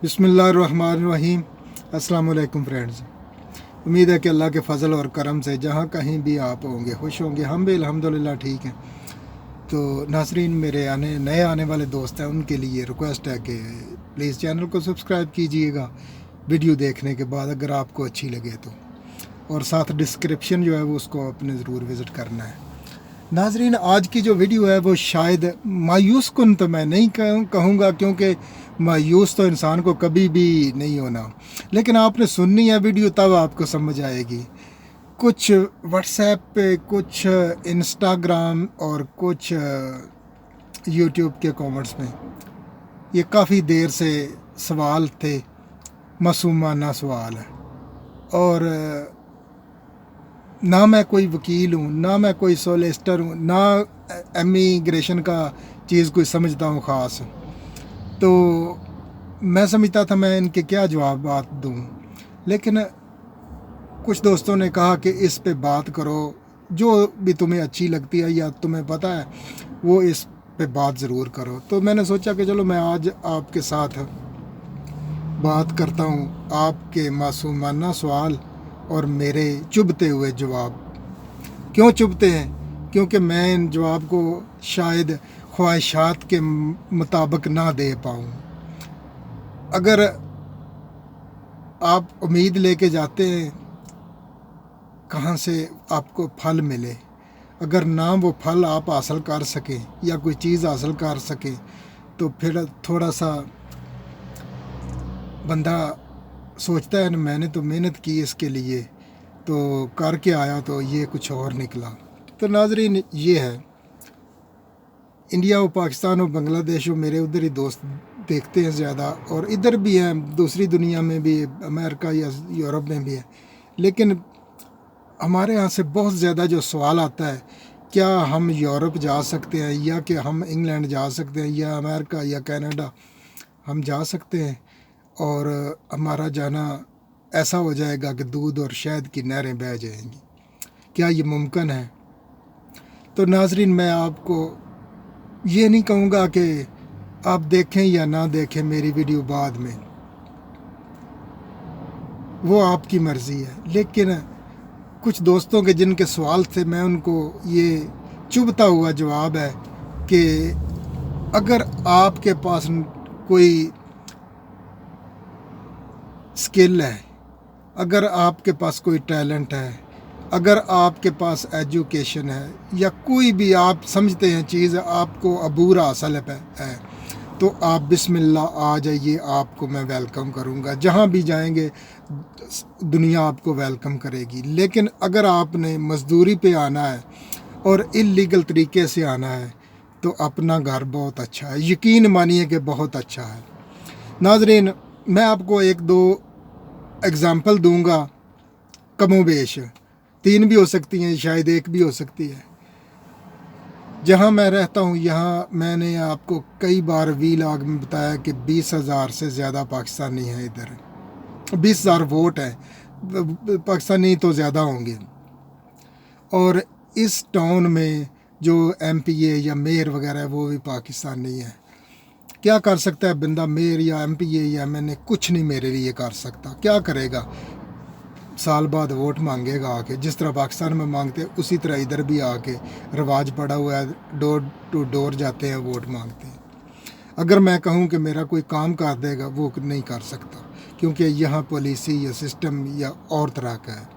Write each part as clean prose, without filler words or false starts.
बिस्मिल्लाहिर्रहमानिर्रहीम। अस्सलाम वालेकुम फ्रेंड्स। उम्मीद है कि अल्लाह के फ़ज़ल और करम से जहाँ कहीं भी आप होंगे खुश होंगे। हम भी अल्हम्दुलिल्लाह ठीक हैं। तो नाज़रीन, मेरे नए आने वाले दोस्त हैं, उनके लिए रिक्वेस्ट है कि प्लीज़ चैनल को सब्सक्राइब कीजिएगा वीडियो देखने के बाद, अगर आपको अच्छी लगे तो, और साथ डिस्क्रिप्शन जो है वो उसको अपने ज़रूर विज़िट करना है। नाज़रीन, आज की जो वीडियो है वो शायद मायूस कुन तो मैं नहीं कहूँगा, क्योंकि मायूस तो इंसान को कभी भी नहीं होना, लेकिन आपने सुननी है वीडियो तब आपको समझ आएगी। कुछ व्हाट्सएप पे, कुछ इंस्टाग्राम और कुछ यूट्यूब के कमेंट्स में ये काफ़ी देर से सवाल थे, मासूमाना सवाल है। और ना मैं कोई वकील हूँ, ना मैं कोई सोलिसिटर हूँ, ना इमिग्रेशन का चीज़ कोई समझता हूँ ख़ास। तो मैं समझता था मैं इनके क्या जवाब दूँ, लेकिन कुछ दोस्तों ने कहा कि इस पे बात करो, जो भी तुम्हें अच्छी लगती है या तुम्हें पता है वो इस पे बात ज़रूर करो। तो मैंने सोचा कि चलो मैं आज आपके साथ बात करता हूँ आपके मासूमाना सवाल और मेरे चुभते हुए जवाब। क्यों चुभते हैं? क्योंकि मैं इन जवाब को शायद ख्वाहिशात के मुताबिक ना दे पाऊँ। अगर आप उम्मीद लेके जाते हैं, कहाँ से आपको फल मिले, अगर ना वो फल आप हासिल कर सकें या कोई चीज़ हासिल कर सकें, तो फिर थोड़ा सा बंदा सोचता है ना, मैंने तो मेहनत की इसके लिए, तो करके आया तो ये कुछ और निकला। तो नाज़रीन, ये है इंडिया और पाकिस्तान और बांग्लादेश और मेरे उधर ही दोस्त देखते हैं ज़्यादा, और इधर भी हैं, दूसरी दुनिया में भी, अमेरिका या यूरोप में भी है। लेकिन हमारे यहाँ से बहुत ज़्यादा जो सवाल आता है, क्या हम यूरोप जा सकते हैं, या कि हम इंग्लैंड जा सकते हैं, या अमेरिका या कनाडा हम जा सकते हैं, और हमारा जाना ऐसा हो जाएगा कि दूध और शहद की नहरें बह जाएंगी। क्या ये मुमकिन है? तो नाज़रीन, मैं आपको ये नहीं कहूँगा कि आप देखें या ना देखें मेरी वीडियो बाद में, वो आपकी मर्ज़ी है। लेकिन कुछ दोस्तों के जिनके सवाल थे, मैं उनको ये चुभता हुआ जवाब है कि अगर आपके पास कोई स्किल है, अगर आपके पास कोई टैलेंट है, अगर आपके पास एजुकेशन है, या कोई भी आप समझते हैं चीज़ आपको अबूर हासिल है, तो आप बिस्मिल्लाह आ जाइए, आपको मैं वेलकम करूंगा। जहां भी जाएंगे दुनिया आपको वेलकम करेगी। लेकिन अगर आपने मज़दूरी पे आना है और इल्लीगल तरीके से आना है, तो अपना घर बहुत अच्छा है, यकीन मानिए कि बहुत अच्छा है। नाज़रीन, मैं आपको एक दो एग्ज़ाम्पल दूंगा, कमोबेश 3 भी हो सकती हैं, शायद 1 भी हो सकती है। जहाँ मैं रहता हूँ, यहाँ मैंने आपको कई बार वीलॉग में बताया कि 20,000 से ज़्यादा पाकिस्तानी हैं इधर। 20,000 वोट हैं, पाकिस्तानी तो ज़्यादा होंगे। और इस टाउन में जो MPA या मेयर वगैरह है वो भी पाकिस्तानी है। क्या कर सकता है बंदा? मेयर या MPA या MNA कुछ नहीं मेरे लिए कर सकता। क्या करेगा? साल बाद वोट मांगेगा आके, जिस तरह पाकिस्तान में मांगते हैं उसी तरह इधर भी आके रिवाज पड़ा हुआ है, डोर टू डोर जाते हैं, वोट मांगते हैं। अगर मैं कहूँ कि मेरा कोई काम कर देगा, वो नहीं कर सकता, क्योंकि यहाँ पॉलिसी या सिस्टम या और तरह का है।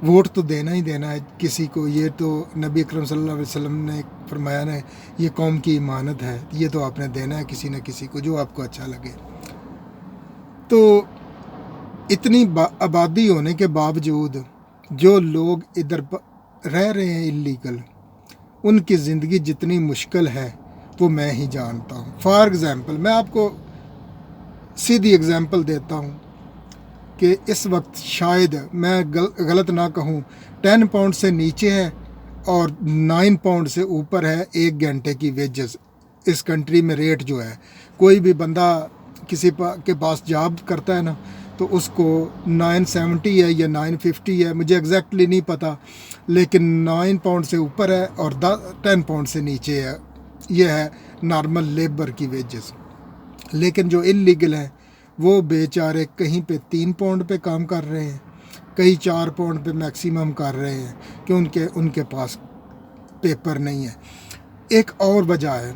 वोट तो देना ही देना है किसी को, ये तो नबी अकरम सल्लल्लाहु अलैहि वसल्लम ने फरमाया है, ये कौम की इमानत है, ये तो आपने देना है किसी न किसी को, जो आपको अच्छा लगे। तो इतनी आबादी होने के बावजूद जो लोग इधर रह रहे हैं इल्लीगल, उनकी ज़िंदगी जितनी मुश्किल है वो मैं ही जानता हूँ। फॉर एग्ज़ाम्पल, मैं आपको सीधी एग्ज़ाम्पल देता हूँ कि इस वक्त शायद मैं गलत ना कहूँ, 10 पाउंड से नीचे है और 9 पाउंड से ऊपर है 1 घंटे की वेजेस इस कंट्री में। रेट जो है, कोई भी बंदा किसी के पास जॉब करता है ना, तो उसको 970 है या 950 है, मुझे एग्जैक्टली नहीं पता, लेकिन 9 पाउंड से ऊपर है और 10 पाउंड से नीचे है। ये है नॉर्मल लेबर की वेजेस। لیکن جو इलीगल हैं وہ बेचारे कहीं पे 3 पाउंड पे काम कर रहे हैं, कहीं 4 पाउंड पे मैक्सिमम कर रहे हैं कि उनके पास पेपर नहीं है। एक और वजह है,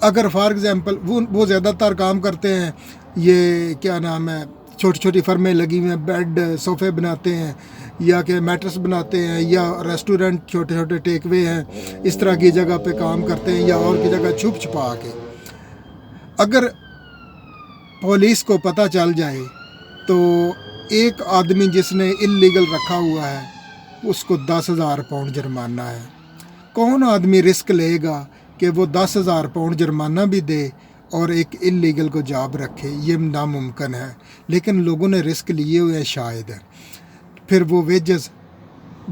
अगर फॉर एग्ज़ाम्पल वो ज़्यादातर काम करते हैं, ये क्या नाम है, छोटी छोटी फर्में लगी हुई हैं, बेड सोफ़े बनाते हैं या कि मैट्रेस बनाते हैं, या रेस्टोरेंट छोटे छोटे टेक वे हैं, इस तरह की जगह पे काम करते हैं, या और की जगह छुप छुपा के। अगर पुलिस को पता चल जाए तो एक आदमी जिसने इलीगल रखा हुआ है उसको 10,000 पाउंड जुर्माना है। कौन आदमी रिस्क लेगा कि वो 10,000 पाउंड जुर्माना भी दे और एक इलीगल को जॉब रखे? ये नामुमकिन है, लेकिन लोगों ने रिस्क लिए हुए हैं शायद। फिर वो वेजेस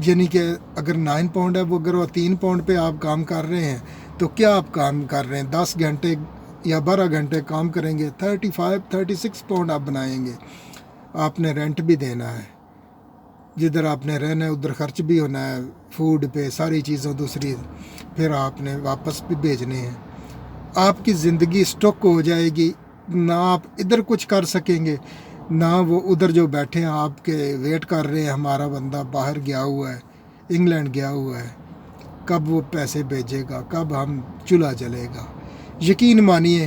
यानी कि अगर 9 पाउंड है, वो अगर वो 3 पाउंड पे आप काम कर रहे हैं तो क्या आप काम कर रहे हैं? 10 घंटे या 12 घंटे काम करेंगे, 36 पाउंड आप बनाएंगे। आपने रेंट भी देना है, जिधर आपने रहना है उधर खर्च भी होना है, फूड पे सारी चीज़ों दूसरी, फिर आपने वापस भी भेजने हैं। आपकी ज़िंदगी स्टक हो जाएगी, ना आप इधर कुछ कर सकेंगे, ना वो उधर जो बैठे हैं आपके वेट कर रहे हैं, हमारा बंदा बाहर गया हुआ है, इंग्लैंड गया हुआ है, कब वो पैसे भेजेगा, कब हम चूल्हा जलेगा। यकीन मानिए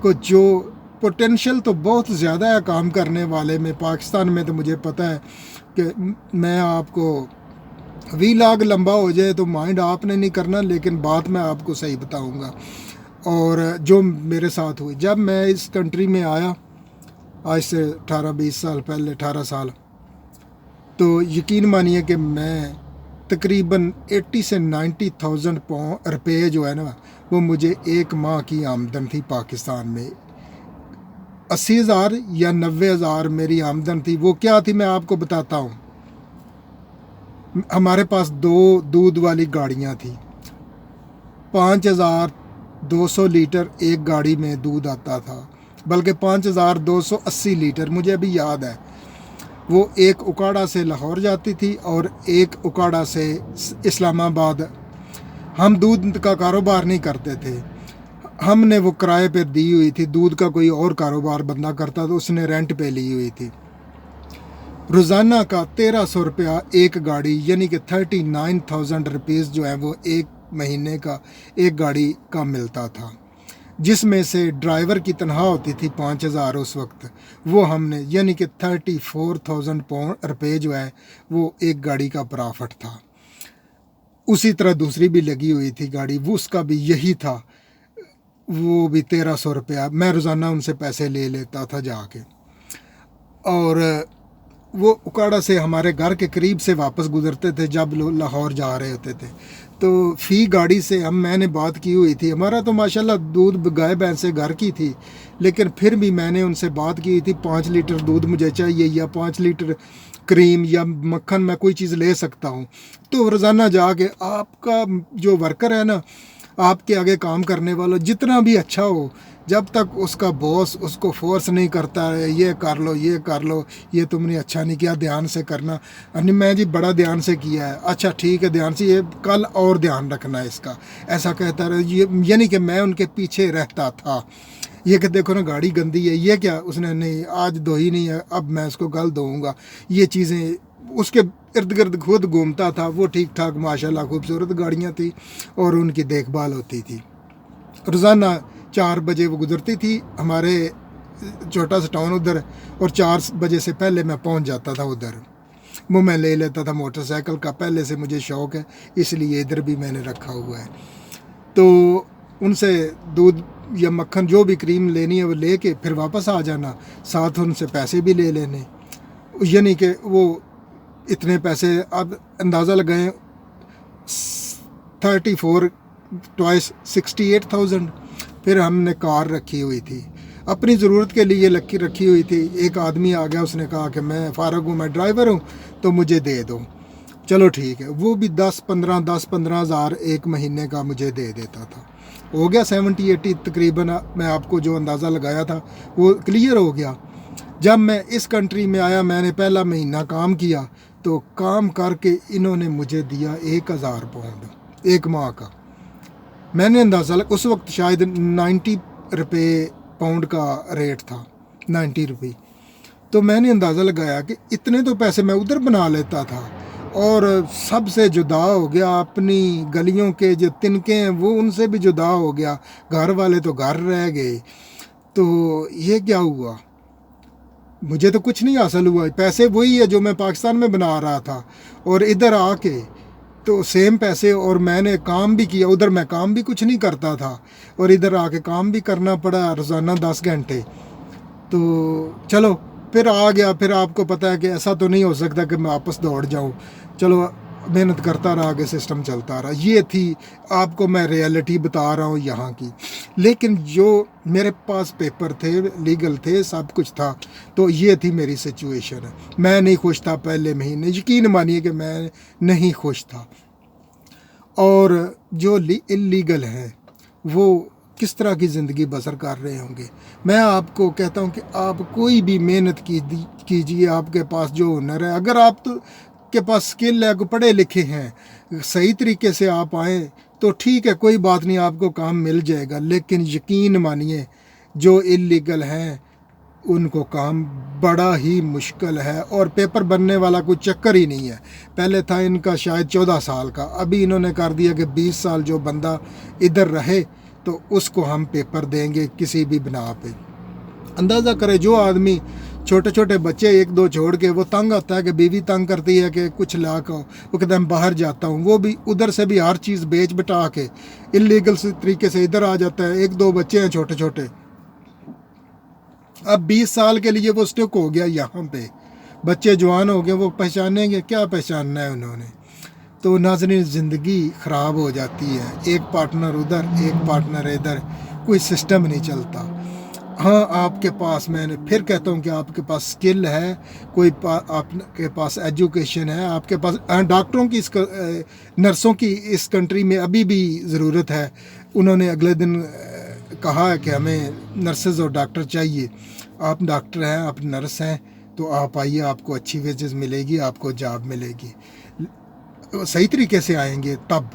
कि जो पोटेंशियल तो बहुत ज़्यादा है काम करने वाले में। पाकिस्तान में तो मुझे पता है कि मैं आपको वीलॉग लंबा हो जाए तो माइंड आपने नहीं करना, लेकिन बात मैं आपको सही बताऊंगा। और जो मेरे साथ हुई जब मैं इस कंट्री में आया, आज से 18-20 साल पहले, 18 साल, तो यकीन मानिए कि मैं तकरीबन 80 से 90,000 रुपये जो है ना, वो मुझे एक माह की आमदन थी पाकिस्तान में। 80,000 या 90,000 मेरी आमदन थी। वो क्या थी मैं आपको बताता हूँ। हमारे पास 2 दूध वाली गाड़ियाँ थी, 5,200 लीटर एक गाड़ी में दूध आता था, बल्कि 5,280 लीटर, मुझे अभी याद है। वो एक उकाड़ा से लाहौर जाती थी और एक उकाड़ा से इस्लामाबाद। हम दूध का कारोबार नहीं करते थे, हमने वो किराए पे दी हुई थी। दूध का कोई और कारोबार बंदा करता तो उसने रेंट पे ली हुई थी। रोज़ाना का 1,300 रुपया एक गाड़ी, यानी कि 39,000 रुपीज़ जो है वो एक महीने का एक गाड़ी का मिलता था, जिसमें से ड्राइवर की तनख्वाह होती थी 5,000 उस वक्त। वो हमने यानी कि 34,000 रुपये जो है वो एक गाड़ी का प्रॉफिट था। उसी तरह दूसरी भी लगी हुई थी गाड़ी, वो उसका भी यही था, वो भी 1,300 रुपया। मैं रोज़ाना उनसे पैसे ले लेता था जाके, और वो उकाड़ा से हमारे घर के करीब से वापस गुजरते थे जब लोग लाहौर जा रहे होते थे। तो फ़ी गाड़ी से मैंने बात की हुई थी। हमारा तो माशाल्लाह दूध गाय भैंस से घर की थी, लेकिन फिर भी मैंने उनसे बात की थी 5 लीटर दूध मुझे चाहिए, या 5 लीटर क्रीम या मक्खन, मैं कोई चीज़ ले सकता हूँ। तो रोज़ाना जाके आपका जो वर्कर है ना, आपके आगे काम करने वाला जितना भी अच्छा हो, जब तक उसका बॉस उसको फोर्स नहीं करता है ये कर लो, ये कर लो, ये तुमने अच्छा नहीं किया, ध्यान से करना। अरे मैं जी बड़ा ध्यान से किया है, अच्छा ठीक है ध्यान से, ये कल और ध्यान रखना है इसका, ऐसा कहता रहे। ये यानी कि मैं उनके पीछे रहता था। ये कि देखो ना गाड़ी गंदी है, ये क्या, उसने नहीं आज धो ही नहीं है, अब मैं उसको कल धोऊँगा। ये चीज़ें उसके इर्द गिर्द खुद घूमता था। वो ठीक ठाक माशाल्लाह खूबसूरत गाड़ियाँ थी और उनकी देखभाल होती थी। रोज़ाना 4 बजे वो गुजरती थी हमारे छोटा सा टाउन उधर, और 4 बजे से पहले मैं पहुंच जाता था उधर। वो मैं ले लेता था मोटरसाइकिल का, पहले से मुझे शौक़ है इसलिए इधर भी मैंने रखा हुआ है। तो उनसे दूध या मक्खन जो भी क्रीम लेनी है वो लेके फिर वापस आ जाना, साथ उनसे पैसे भी ले लेने। यानी कि वो इतने पैसे अब अंदाज़ा लगाएं, 34 ट्वाइस 68,000। फिर हमने कार रखी हुई थी, अपनी ज़रूरत के लिए रखी हुई थी। एक आदमी आ गया, उसने कहा कि मैं फ़ारग हूँ, मैं ड्राइवर हूँ, तो मुझे दे दो। चलो ठीक है, वो भी 10-15 हज़ार एक महीने का मुझे दे देता था। हो गया 70-80 तकरीबन। मैं आपको जो अंदाज़ा लगाया था वो क्लियर हो गया। जब मैं इस कंट्री में आया, मैंने पहला महीना काम किया, तो काम करके इन्होंने मुझे दिया 1,000 पाउंड एक माह का। मैंने अंदाज़ा उस वक्त शायद 90 रुपये पाउंड का रेट था 90 रुपये। तो मैंने अंदाज़ा लगाया कि इतने तो पैसे मैं उधर बना लेता था और सबसे जुदा हो गया, अपनी गलियों के जो तिनके हैं वो उनसे भी जुदा हो गया, घर वाले तो घर रह गए। तो ये क्या हुआ, मुझे तो कुछ नहीं हासिल हुआ, पैसे वही है जो मैं पाकिस्तान में बना रहा था और इधर आके तो सेम पैसे, और मैंने काम भी किया, उधर मैं काम भी कुछ नहीं करता था और इधर आके काम भी करना पड़ा रोज़ाना 10 घंटे। तो चलो फिर आ गया। फिर आपको पता है कि ऐसा तो नहीं हो सकता कि मैं वापस दौड़ जाऊं, चलो मेहनत करता रहा, आगे सिस्टम चलता रहा। ये थी, आपको मैं रियलिटी बता रहा हूँ यहाँ की। लेकिन जो मेरे पास पेपर थे, लीगल थे, सब कुछ था, तो ये थी मेरी सिचुएशन। मैं नहीं खुश था पहले महीने, यकीन मानिए कि मैं नहीं खुश था। और जो इलीगल है वो किस तरह की ज़िंदगी बसर कर रहे होंगे। मैं आपको कहता हूँ कि आप कोई भी मेहनत कीजिए, आपके पास जो हुनर है, अगर आप तो के पास स्किल है, को पढ़े लिखे हैं, सही तरीके से आप आए तो ठीक है, कोई बात नहीं, आपको काम मिल जाएगा। लेकिन यकीन मानिए जो इलीगल हैं उनको काम बड़ा ही मुश्किल है, और पेपर बनने वाला कोई चक्कर ही नहीं है। पहले था इनका शायद 14 साल का, अभी इन्होंने कर दिया कि 20 साल जो बंदा इधर रहे तो उसको हम पेपर देंगे किसी भी बिना पे। अंदाज़ा करें, जो आदमी छोटे छोटे बच्चे एक दो छोड़ के वो तंग आता है कि बीवी तंग करती है कि कुछ ला कर, वो कहता है बाहर जाता हूँ, वो भी उधर से भी हर चीज़ बेच बिटा के इलीगल तरीके से इधर आ जाता है। एक दो बच्चे हैं छोटे छोटे, अब 20 साल के लिए वो स्टिक हो गया यहाँ पे, बच्चे जवान हो गए, वो पहचानेंगे क्या पहचानना है उन्होंने। तो नाज़रीन, ज़िंदगी ख़राब हो जाती है, एक पार्टनर उधर एक पार्टनर इधर, कोई सिस्टम नहीं चलता। हाँ, आपके पास, मैंने फिर कहता हूँ कि आपके पास स्किल है, कोई आपके पास एजुकेशन है, आपके पास डॉक्टरों की, नर्सों की इस कंट्री में अभी भी ज़रूरत है। उन्होंने अगले दिन कहा है कि हमें नर्सेज और डॉक्टर चाहिए। आप डॉक्टर हैं, आप नर्स हैं, तो आप आइए, आपको अच्छी वेजेस मिलेगी, आपको जॉब मिलेगी। सही तरीके से आएंगे तब।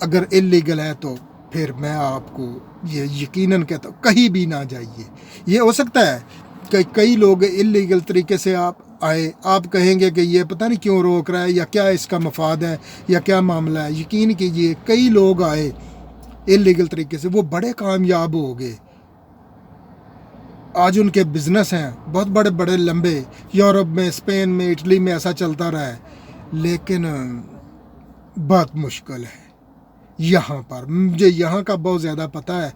अगर इलीगल है तो फिर मैं आपको ये यकीनन कहता हूँ, कहीं भी ना जाइए। ये हो सकता है कि कई लोग इलीगल तरीके से आप आए, आप कहेंगे कि ये पता नहीं क्यों रोक रहा है, या क्या इसका मफाद है, या क्या मामला है। यकीन कीजिए, कई लोग आए इलीगल तरीके से, वो बड़े कामयाब हो गए। आज उनके बिजनेस हैं बहुत बड़े बड़े लंबे, यूरोप में, स्पेन में, इटली में, ऐसा चलता रहा है। लेकिन बहुत मुश्किल है यहाँ पर। मुझे यहाँ का बहुत ज़्यादा पता है,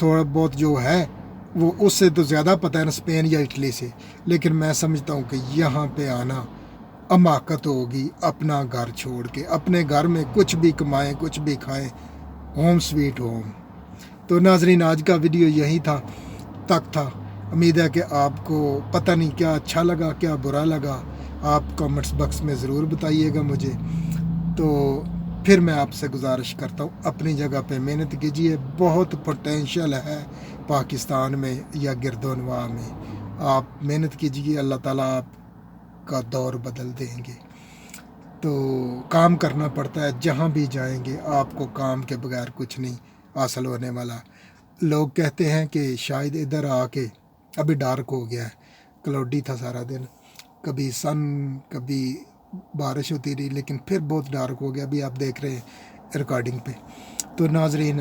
थोड़ा बहुत जो है वो उससे तो ज़्यादा पता है ना स्पेन या इटली से। लेकिन मैं समझता हूँ कि यहाँ पे आना अमाकत होगी, अपना घर छोड़ के, अपने घर में कुछ भी कमाएं, कुछ भी खाएं, होम स्वीट होम। तो नाजरीन, आज का वीडियो यही था तक था। उम्मीद है कि आपको पता नहीं क्या अच्छा लगा, क्या बुरा लगा, आप कमेंट्स बॉक्स में ज़रूर बताइएगा मुझे। तो फिर मैं आपसे गुजारिश करता हूँ, अपनी जगह पे मेहनत कीजिए, बहुत पोटेंशियल है पाकिस्तान में या गिरदोनवा में। आप मेहनत कीजिए, अल्लाह ताला आपका दौर बदल देंगे। तो काम करना पड़ता है, जहाँ भी जाएंगे आपको काम के बगैर कुछ नहीं हासिल होने वाला। लोग कहते हैं कि शायद इधर आके, अभी डार्क हो गया है, क्लाउडी था सारा दिन, कभी सन कभी बारिश होती रही, लेकिन फिर बहुत डार्क हो गया। अभी आप देख रहे हैं रिकॉर्डिंग पे। तो नाजरीन,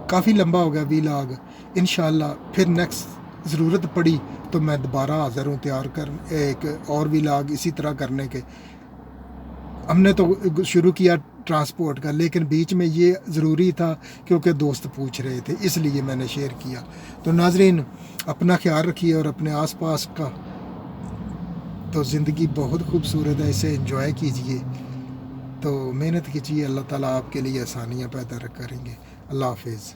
काफ़ी लंबा हो गया वीलॉग। इंशाल्लाह फिर नेक्स्ट ज़रूरत पड़ी तो मैं दोबारा हाज़िर हूँ तैयार कर एक और वीलॉग इसी तरह करने के। हमने तो शुरू किया ट्रांसपोर्ट का, लेकिन बीच में ये ज़रूरी था क्योंकि दोस्त पूछ रहे थे, इसलिए मैंने शेयर किया। तो नाजरीन, अपना ख्याल रखिए और अपने आसपास का। तो ज़िंदगी बहुत खूबसूरत है, इसे एंजॉय कीजिए। तो मेहनत कीजिए, अल्लाह ताला आपके लिए आसानियाँ पैदा करेंगे। अल्लाह हाफिज़।